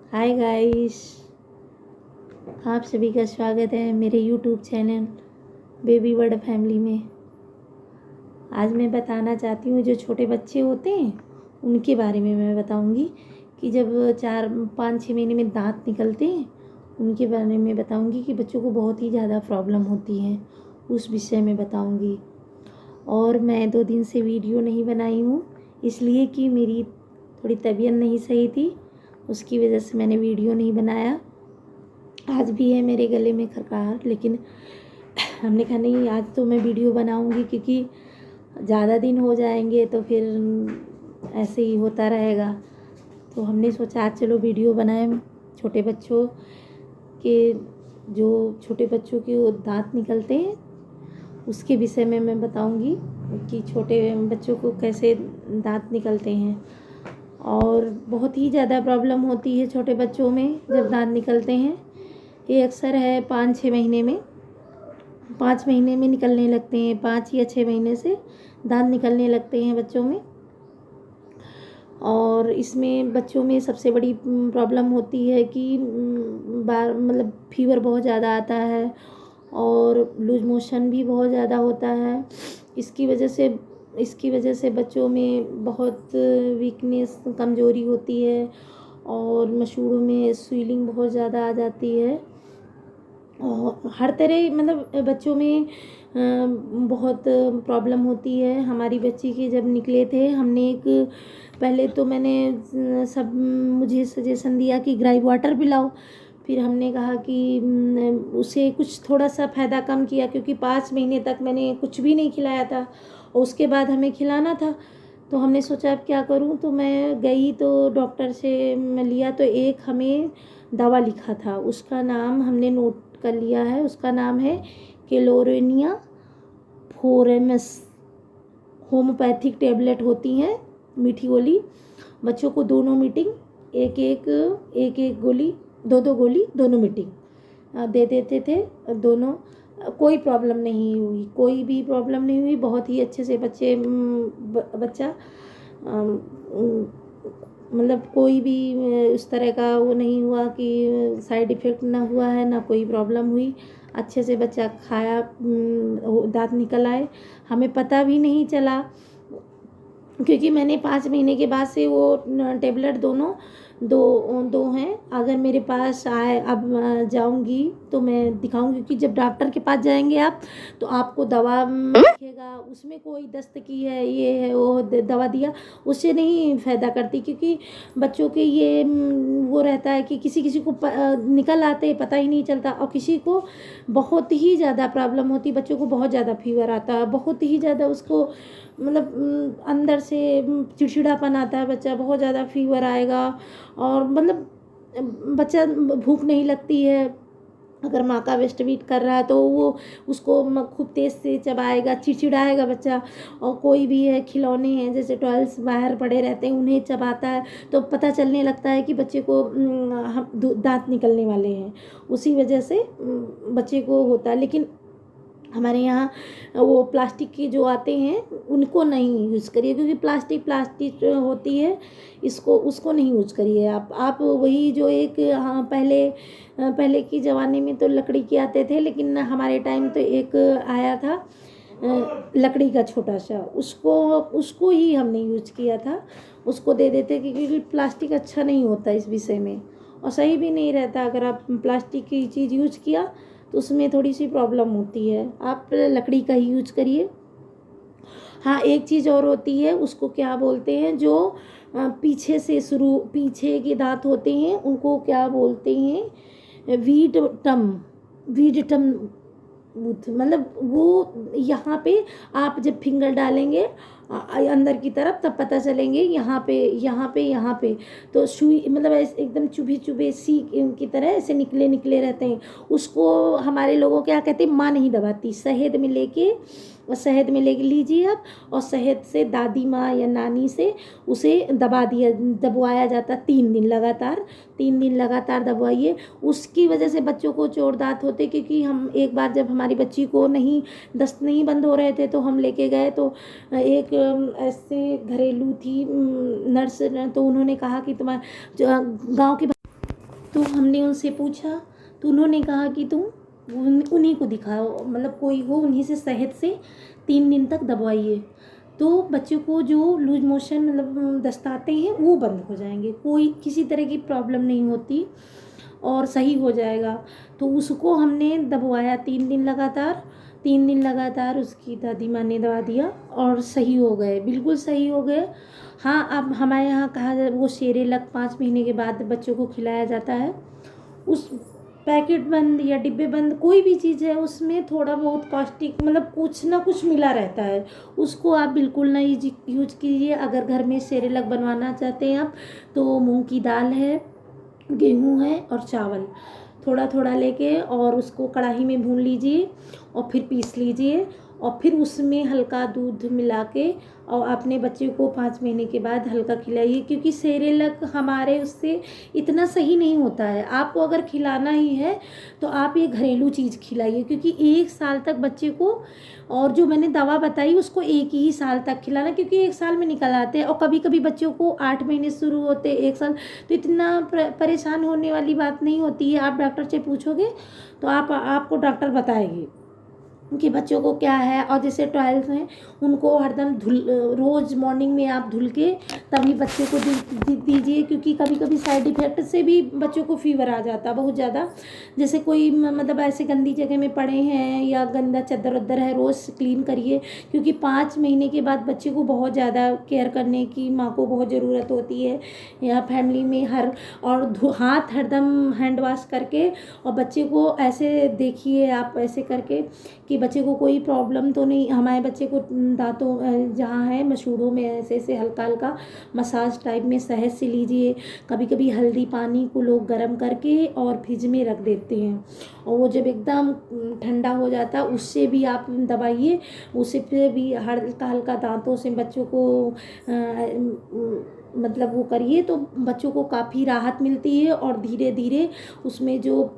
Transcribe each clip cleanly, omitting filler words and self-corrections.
Hi guys, आप सभी का स्वागत है मेरे YouTube channel baby world family में। आज मैं बताना चाहती हूँ जो छोटे बच्चे होते हैं उनके बारे में मैं बताऊँगी कि जब 4-5-6 महीने में दांत निकलते हैं उनके बारे में बताऊँगी कि बच्चों को बहुत ही ज़्यादा प्रॉब्लम होती है, उस विषय में बताऊँगी। और मैं 2 दिन से वीडियो नहीं बनाई हूँ इसलिए कि मेरी थोड़ी तबीयत नहीं सही थी, उसकी वजह से मैंने वीडियो नहीं बनाया। आज भी है मेरे गले में खरखराहट, लेकिन हमने कहा नहीं आज तो मैं वीडियो बनाऊंगी क्योंकि ज़्यादा दिन हो जाएंगे तो फिर ऐसे ही होता रहेगा। तो हमने सोचा आज चलो वीडियो बनाएं। छोटे बच्चों के वो दांत निकलते हैं उसके विषय में मैं बताऊंगी कि छोटे बच्चों को कैसे दांत निकलते हैं। और बहुत ही ज़्यादा प्रॉब्लम होती है छोटे बच्चों में जब दांत निकलते हैं। ये अक्सर है 5-6 महीने में, 5 महीने में निकलने लगते हैं, 5 या 6 महीने से दांत निकलने लगते हैं बच्चों में। और इसमें बच्चों में सबसे बड़ी प्रॉब्लम होती है कि फीवर बहुत ज़्यादा आता है और लूज मोशन भी बहुत ज़्यादा होता है। इसकी वजह से बच्चों में बहुत वीकनेस, कमज़ोरी होती है और मसूड़ों में स्वेलिंग बहुत ज़्यादा आ जाती है। और हर तरह बच्चों में बहुत प्रॉब्लम होती है। हमारी बच्ची के जब निकले थे पहले तो मुझे सजेशन दिया कि ग्राइप वाटर पिलाओ। फिर हमने कहा कि उसे कुछ थोड़ा सा फ़ायदा कम किया क्योंकि 5 महीने तक मैंने कुछ भी नहीं खिलाया था और उसके बाद हमें खिलाना था। तो हमने सोचा अब क्या करूं, तो मैं गई तो डॉक्टर से लिया तो एक हमें दवा लिखा था, उसका नाम हमने नोट कर लिया है। उसका नाम है केलोरेनिया फोरेमस। होम्योपैथिक टेबलेट होती हैं मीठी गोली। बच्चों को दोनों मीटिंग एक एक गोली, 2 गोली दोनों मीटिंग दे देते थे। दोनों कोई प्रॉब्लम नहीं हुई, कोई भी प्रॉब्लम नहीं हुई। बहुत ही अच्छे से बच्चा कोई भी उस तरह का वो नहीं हुआ कि साइड इफ़ेक्ट ना हुआ है, ना कोई प्रॉब्लम हुई। अच्छे से बच्चा खाया, दांत निकल आए, हमें पता भी नहीं चला क्योंकि मैंने 5 महीने के बाद से वो टेबलेट दोनों दो हैं। अगर मेरे पास आए, अब जाऊंगी तो मैं दिखाऊंगी कि जब डॉक्टर के पास जाएंगे आप तो आपको दवा लिखेगा, उसमें कोई दस्त की है, ये है, वो दवा दिया, उससे नहीं फ़ायदा करती क्योंकि बच्चों के ये वो रहता है कि किसी किसी को निकल आते पता ही नहीं चलता और किसी को बहुत ही ज़्यादा प्रॉब्लम होती। बच्चों को बहुत ज़्यादा फीवर आता है, बहुत ही ज़्यादा उसको अंदर से चिड़चिड़ापन आता है, बच्चा बहुत ज़्यादा फीवर आएगा और बच्चा भूख नहीं लगती है। अगर माँ का वेस्ट मीट कर रहा है तो वो उसको खूब तेज़ से चबाएगा, चिड़चिड़ाएगा बच्चा। और कोई भी है खिलौने हैं जैसे टॉयल्स बाहर पड़े रहते हैं उन्हें चबाता है तो पता चलने लगता है कि बच्चे को दांत निकलने वाले हैं। उसी वजह से बच्चे को होता है। लेकिन हमारे यहाँ वो प्लास्टिक की जो आते हैं उनको नहीं यूज़ करिए क्योंकि प्लास्टिक होती है, उसको नहीं यूज़ करिए आप वही जो एक पहले की ज़माने में तो लकड़ी के आते थे, लेकिन हमारे टाइम तो एक आया था लकड़ी का छोटा सा, उसको ही हमने यूज किया था। उसको दे देते क्योंकि प्लास्टिक अच्छा नहीं होता इस विषय में और सही भी नहीं रहता। अगर आप प्लास्टिक की चीज़ यूज किया तो उसमें थोड़ी सी प्रॉब्लम होती है, आप लकड़ी का ही यूज करिए। हाँ, एक चीज़ और होती है, उसको क्या बोलते हैं, जो पीछे के दांत होते हैं उनको क्या बोलते हैं, वीड टम बूथ। वो यहाँ पे आप जब फिंगर डालेंगे अंदर की तरफ तब पता चलेंगे यहाँ पे तो सुई ऐसे एकदम चुभे सी की तरह ऐसे निकले रहते हैं। उसको हमारे लोगों क्या कहते हैं, माँ नहीं दबाती। शहद में लेके लीजिए आप और शहद से दादी माँ या नानी से उसे दबवाया जाता 3 दिन लगातार दबवाइए। उसकी वजह से बच्चों को चोट दांत होते क्योंकि हम एक बार जब हमारी बच्ची को दस्त नहीं बंद हो रहे थे तो हम लेके गए तो एक ऐसे घरेलू थी नर्स, तो उन्होंने कहा कि तुम्हारा गाँव की तो हमने उनसे पूछा, तो उन्होंने कहा कि तुम उन्हीं को दिखाओ, मतलब कोई हो उन्हीं से शहद से 3 दिन तक दबाइए, तो बच्चे को जो लूज मोशन मतलब दस्ताते हैं वो बंद हो जाएंगे, कोई किसी तरह की प्रॉब्लम नहीं होती और सही हो जाएगा। तो उसको हमने दबवाया 3 दिन लगातार उसकी दादी माँ ने दवा दिया और सही हो गए, बिल्कुल सही हो गए। हाँ, अब हमारे यहाँ कहा जाए वो सेरेलक 5 महीने के बाद बच्चों को खिलाया जाता है। उस पैकेट बंद या डिब्बे बंद कोई भी चीज़ है उसमें थोड़ा बहुत पौष्टिक मतलब कुछ ना कुछ मिला रहता है, उसको आप बिल्कुल ना यूज कीजिए। अगर घर में सेरेलक बनवाना चाहते हैं आप, तो मूंग की दाल है, गेहूँ है और चावल थोड़ा थोड़ा लेके और उसको कढ़ाई में भून लीजिए और फिर पीस लीजिए और फिर उसमें हल्का दूध मिला के और अपने बच्चे को 5 महीने के बाद हल्का खिलाइए, क्योंकि सेरेलक हमारे उससे इतना सही नहीं होता है। आपको अगर खिलाना ही है तो आप ये घरेलू चीज़ खिलाइए, क्योंकि 1 साल तक बच्चे को, और जो मैंने दवा बताई उसको 1 ही साल तक खिलाना, क्योंकि 1 साल में निकल आते हैं और कभी कभी बच्चों को 8 महीने शुरू होते 1 साल, तो इतना परेशान होने वाली बात नहीं होती है। आप डॉक्टर से पूछोगे तो आपको डॉक्टर बताएगी कि बच्चों को क्या है। और जैसे टॉयल्स हैं उनको हरदम रोज़ मॉर्निंग में आप धुल के तभी बच्चे को दीजिए, क्योंकि कभी कभी साइड इफ़ेक्ट से भी बच्चों को फीवर आ जाता है बहुत ज़्यादा। जैसे कोई मतलब ऐसे गंदी जगह में पड़े हैं या गंदा चद्दर वद्दर है, रोज़ क्लीन करिए, क्योंकि 5 महीने के बाद बच्चे को बहुत ज़्यादा केयर करने की माँ को बहुत ज़रूरत होती है, या फैमिली में और हाथ हरदम हैंड वॉश करके, और बच्चे को ऐसे देखिए आप ऐसे करके कि बच्चे को कोई प्रॉब्लम तो नहीं। हमारे बच्चे को दांतों जहाँ है मसूड़ों में ऐसे ऐसे हल्का हल्का मसाज टाइप में शहद से लीजिए। कभी कभी हल्दी पानी को लोग गर्म करके और फ्रिज में रख देते हैं, और वो जब एकदम ठंडा हो जाता है उससे भी आप दबाइए, उससे फिर भी हल्का हल्का दांतों से बच्चों को मतलब वो करिए, तो बच्चों को काफ़ी राहत मिलती है। और धीरे धीरे उसमें जो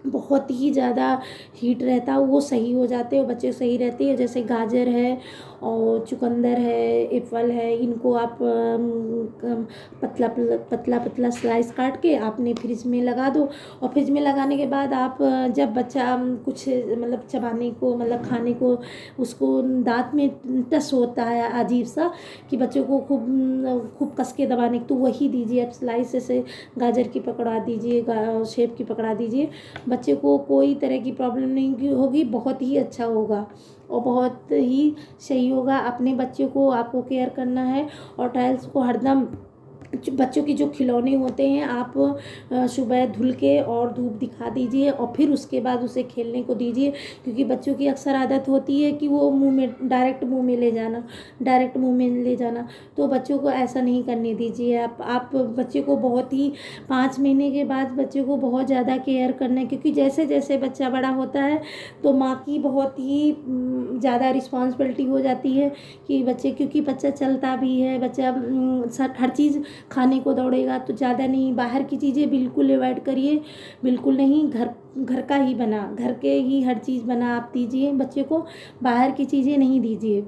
बहुत ही ज़्यादा हीट रहता है वो सही हो जाते हैं और बच्चे सही रहते हैं। जैसे गाजर है और चुकंदर है, एप्पल है, इनको आप पतला पतला पतला स्लाइस काट के आपने फ्रिज में लगा दो, और फ्रिज में लगाने के बाद आप जब बच्चा कुछ मतलब चबाने को मतलब खाने को उसको दांत में टच होता है अजीब सा कि बच्चों को खूब खूब कस के दबाने, तो वही दीजिए आप। स्लाइस से गाजर की पकड़ा दीजिए, सेब की पकड़ा दीजिए, बच्चे को कोई तरह की प्रॉब्लम नहीं होगी, बहुत ही अच्छा होगा और बहुत ही सही होगा। अपने बच्चे को आपको केयर करना है, और टाइल्स को हरदम बच्चों की जो खिलौने होते हैं आप सुबह धुल के और धूप दिखा दीजिए और फिर उसके बाद उसे खेलने को दीजिए, क्योंकि बच्चों की अक्सर आदत होती है कि वो डायरेक्ट मुंह में ले जाना, तो बच्चों को ऐसा नहीं करने दीजिए। आप बच्चे को बहुत ही 5 महीने के बाद बच्चे को बहुत ज़्यादा केयर करना है, क्योंकि जैसे जैसे बच्चा बड़ा होता है तो माँ की बहुत ही ज़्यादा रिस्पॉन्सिबिलिटी हो जाती है कि बच्चे, क्योंकि बच्चा चलता भी है, बच्चा हर चीज़ खाने को दौड़ेगा, तो ज़्यादा नहीं, बाहर की चीज़ें बिल्कुल अवॉइड करिए, बिल्कुल नहीं। घर का ही बना, घर के ही हर चीज़ बना आप दीजिए बच्चे को, बाहर की चीज़ें नहीं दीजिए।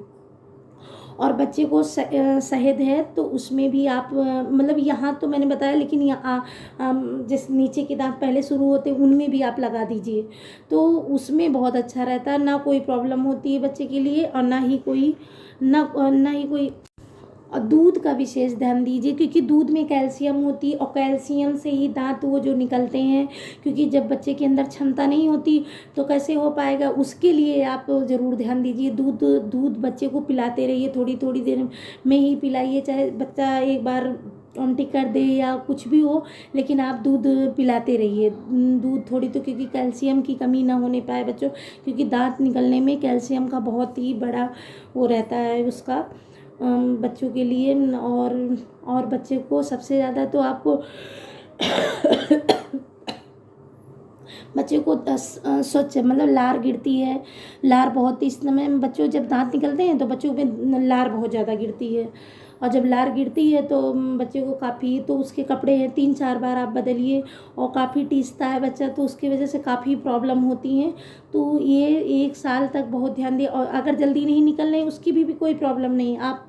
और बच्चे को शहद है तो उसमें भी आप मतलब यहाँ तो मैंने बताया, लेकिन यहाँ जिस नीचे के दांत पहले शुरू होते हैं उनमें भी आप लगा दीजिए, तो उसमें बहुत अच्छा रहता है, ना कोई प्रॉब्लम होती है बच्चे के लिए और ना ही कोई। और दूध का विशेष ध्यान दीजिए, क्योंकि दूध में कैल्शियम होती है और कैल्शियम से ही दांत वो जो निकलते हैं, क्योंकि जब बच्चे के अंदर क्षमता नहीं होती तो कैसे हो पाएगा, उसके लिए आप ज़रूर ध्यान दीजिए। दूध बच्चे को पिलाते रहिए, थोड़ी थोड़ी देर में ही पिलाइए, चाहे बच्चा एक बार उल्टी कर दे या कुछ भी हो, लेकिन आप दूध पिलाते रहिए। दूध थोड़ी तो, क्योंकि कैल्शियम की कमी ना होने पाए बच्चों, क्योंकि दांत निकलने में कैल्शियम का बहुत ही बड़ा वो रहता है उसका बच्चों के लिए। और बच्चे को सबसे ज़्यादा तो आपको बच्चे को स्वच्छ मतलब लार गिरती है, लार बहुत इस समय बच्चों जब दांत निकलते हैं तो बच्चों पे लार बहुत ज़्यादा गिरती है, और जब लार गिरती है तो बच्चे को काफ़ी, तो उसके कपड़े हैं 3-4 बार आप बदलिए, और काफ़ी टीसता है बच्चा, तो उसकी वजह से काफ़ी प्रॉब्लम होती हैं। तो ये 1 साल तक बहुत ध्यान दिए, और अगर जल्दी नहीं निकल रहे उसकी भी कोई प्रॉब्लम नहीं, आप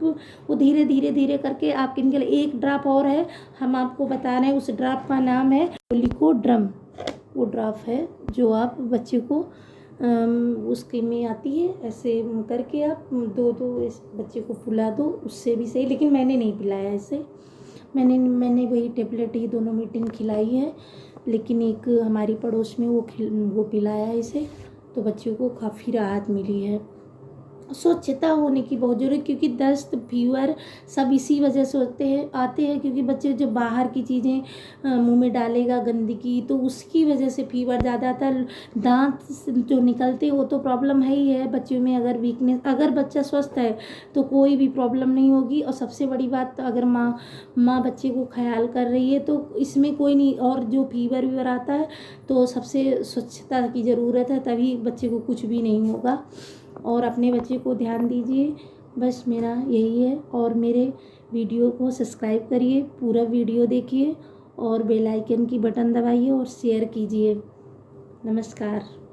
वो धीरे धीरे धीरे करके आपके निकल। एक ड्रॉप और है हम आपको बता रहे हैं, उस ड्रॉप का नाम है लिकोड्रम। वो ड्रॉप है जो आप बच्चे को उसके में आती है, ऐसे करके आप 2-2 इस बच्चे को पिला दो, उससे भी सही। लेकिन मैंने नहीं पिलाया इसे, मैंने वही टेबलेट ही दोनों मीटिंग खिलाई है, लेकिन एक हमारी पड़ोस में वो पिलाया इसे, तो बच्चों को काफ़ी राहत मिली है। स्वच्छता होने की बहुत ज़रूरी, क्योंकि दस्त फीवर सब इसी वजह से आते हैं क्योंकि बच्चे जो बाहर की चीज़ें मुंह में डालेगा गंदगी, तो उसकी वजह से फीवर ज़्यादा आता है। दांत जो निकलते वो तो प्रॉब्लम है ही है बच्चों में। अगर वीकनेस, अगर बच्चा स्वस्थ है तो कोई भी प्रॉब्लम नहीं होगी। और सबसे बड़ी बात, अगर माँ बच्चे को ख्याल कर रही है तो इसमें कोई नहीं। और जो फीवर वीवर आता है तो सबसे स्वच्छता की ज़रूरत है, तभी बच्चे को कुछ भी नहीं होगा। और अपने बच्चे को ध्यान दीजिए, बस मेरा यही है। और मेरे वीडियो को सब्सक्राइब करिए, पूरा वीडियो देखिए, और बेल आइकन की बटन दबाइए और शेयर कीजिए। नमस्कार।